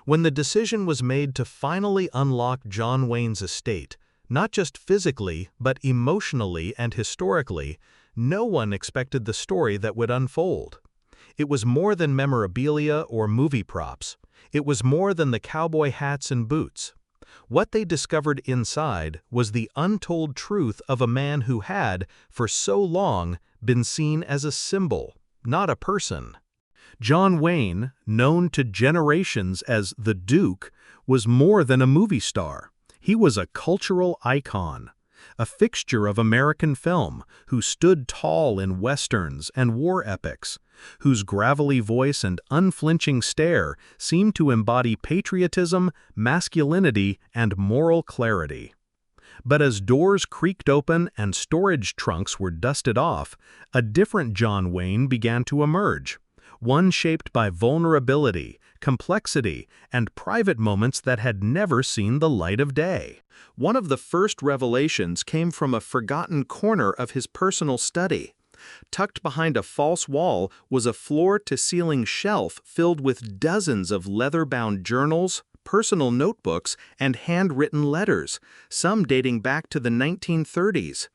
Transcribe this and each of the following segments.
When the decision was made to finally unlock John Wayne's estate, not just physically, but emotionally and historically, no one expected the story that would unfold. It was more than memorabilia or movie props. It was more than the cowboy hats and boots. What they discovered inside was the untold truth of a man who had, for so long, been seen as a symbol, not a person. John Wayne, known to generations as the Duke, was more than a movie star. He was a cultural icon, a fixture of American film who stood tall in westerns and war epics, whose gravelly voice and unflinching stare seemed to embody patriotism, masculinity, and moral clarity. But as doors creaked open and storage trunks were dusted off, a different John Wayne began to emerge, one shaped by vulnerability, complexity, and private moments that had never seen the light of day. One of the first revelations came from a forgotten corner of his personal study. Tucked behind a false wall was a floor-to-ceiling shelf filled with dozens of leather-bound journals, personal notebooks, and handwritten letters, some dating back to the 1930s.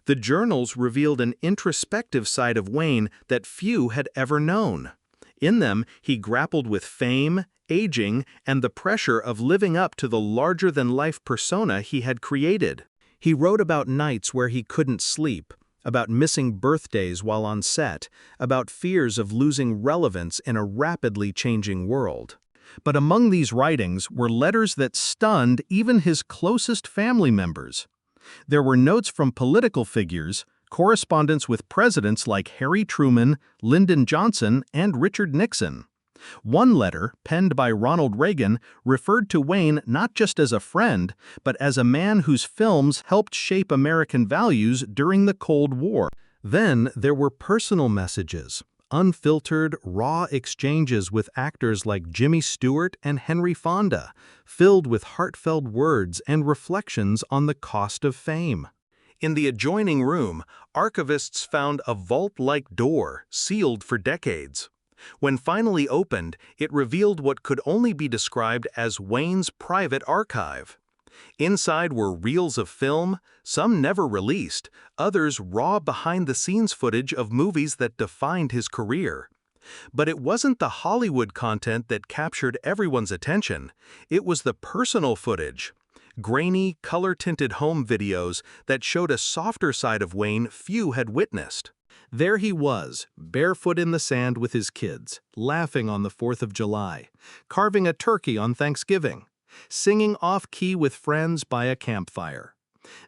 The journals revealed an introspective side of Wayne that few had ever known. In them, he grappled with fame, aging, and the pressure of living up to the larger-than-life persona he had created. He wrote about nights where he couldn't sleep, about missing birthdays while on set, about fears of losing relevance in a rapidly changing world. But among these writings were letters that stunned even his closest family members. There were notes from political figures, correspondence with presidents like Harry Truman, Lyndon Johnson, and Richard Nixon. One letter, penned by Ronald Reagan, referred to Wayne not just as a friend, but as a man whose films helped shape American values during the Cold War. Then there were personal messages, unfiltered, raw exchanges with actors like Jimmy Stewart and Henry Fonda, filled with heartfelt words and reflections on the cost of fame. In the adjoining room, archivists found a vault-like door, sealed for decades. When finally opened, it revealed what could only be described as Wayne's private archive. Inside were reels of film, some never released, others raw behind-the-scenes footage of movies that defined his career. But it wasn't the Hollywood content that captured everyone's attention. It was the personal footage. Grainy, color-tinted home videos that showed a softer side of Wayne few had witnessed. There he was, barefoot in the sand with his kids, laughing on the 4th of July, carving a turkey on Thanksgiving, singing off-key with friends by a campfire.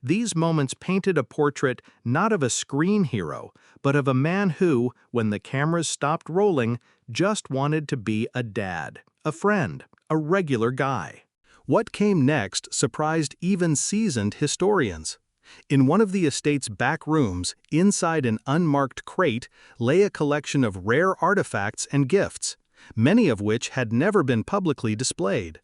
These moments painted a portrait not of a screen hero, but of a man who, when the cameras stopped rolling, just wanted to be a dad, a friend, a regular guy. What came next surprised even seasoned historians. In one of the estate's back rooms, inside an unmarked crate, lay a collection of rare artifacts and gifts, many of which had never been publicly displayed.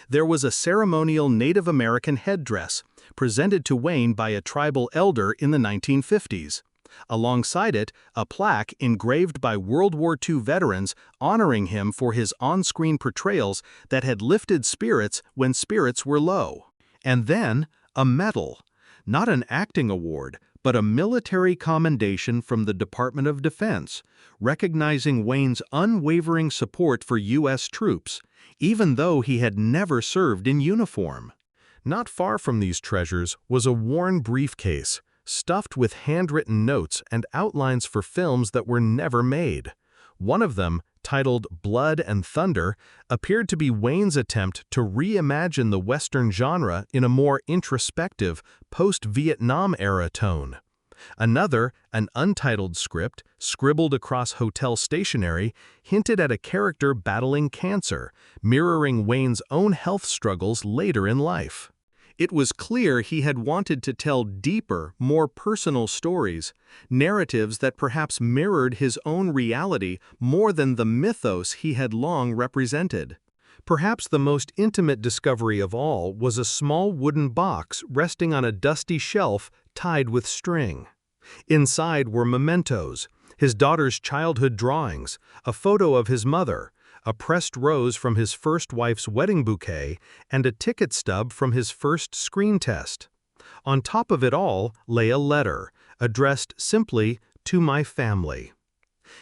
There was a ceremonial Native American headdress, presented to Wayne by a tribal elder in the 1950s. Alongside it, a plaque engraved by World War II veterans honoring him for his on-screen portrayals that had lifted spirits when spirits were low. And then, a medal. Not an acting award, but a military commendation from the Department of Defense, recognizing Wayne's unwavering support for U.S. troops, even though he had never served in uniform. Not far from these treasures was a worn briefcase, stuffed with handwritten notes and outlines for films that were never made. One of them, titled Blood and Thunder, appeared to be Wayne's attempt to reimagine the Western genre in a more introspective, post-Vietnam-era tone. Another, an untitled script, scribbled across hotel stationery, hinted at a character battling cancer, mirroring Wayne's own health struggles later in life. It was clear he had wanted to tell deeper, more personal stories, narratives that perhaps mirrored his own reality more than the mythos he had long represented. Perhaps the most intimate discovery of all was a small wooden box resting on a dusty shelf tied with string. Inside were mementos, his daughter's childhood drawings, a photo of his mother, a pressed rose from his first wife's wedding bouquet, and a ticket stub from his first screen test. On top of it all lay a letter, addressed simply to my family.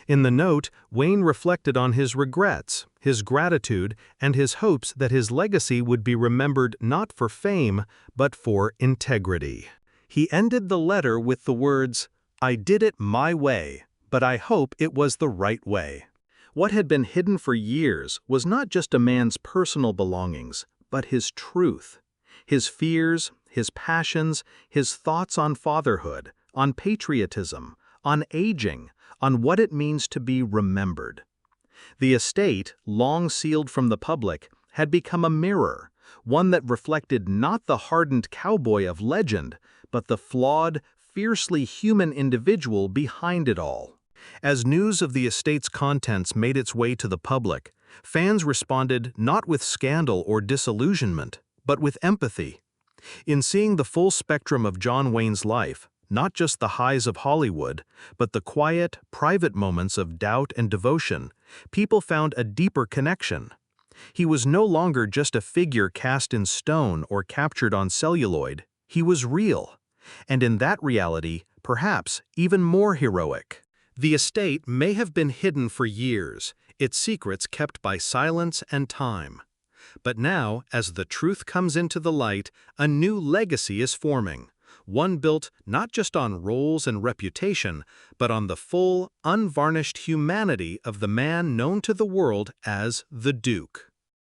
In the note, Wayne reflected on his regrets, his gratitude, and his hopes that his legacy would be remembered not for fame, but for integrity. He ended the letter with the words, "I did it my way, but I hope it was the right way." What had been hidden for years was not just a man's personal belongings, but his truth. His fears, his passions, his thoughts on fatherhood, on patriotism, on aging, on what it means to be remembered. The estate, long sealed from the public, had become a mirror, one that reflected not the hardened cowboy of legend, but the flawed, fiercely human individual behind it all. As news of the estate's contents made its way to the public, fans responded not with scandal or disillusionment, but with empathy. In seeing the full spectrum of John Wayne's life, not just the highs of Hollywood, but the quiet, private moments of doubt and devotion, people found a deeper connection. He was no longer just a figure cast in stone or captured on celluloid. He was real, and in that reality, perhaps even more heroic. The estate may have been hidden for years, its secrets kept by silence and time. But now, as the truth comes into the light, a new legacy is forming. One built not just on roles and reputation, but on the full, unvarnished humanity of the man known to the world as the Duke.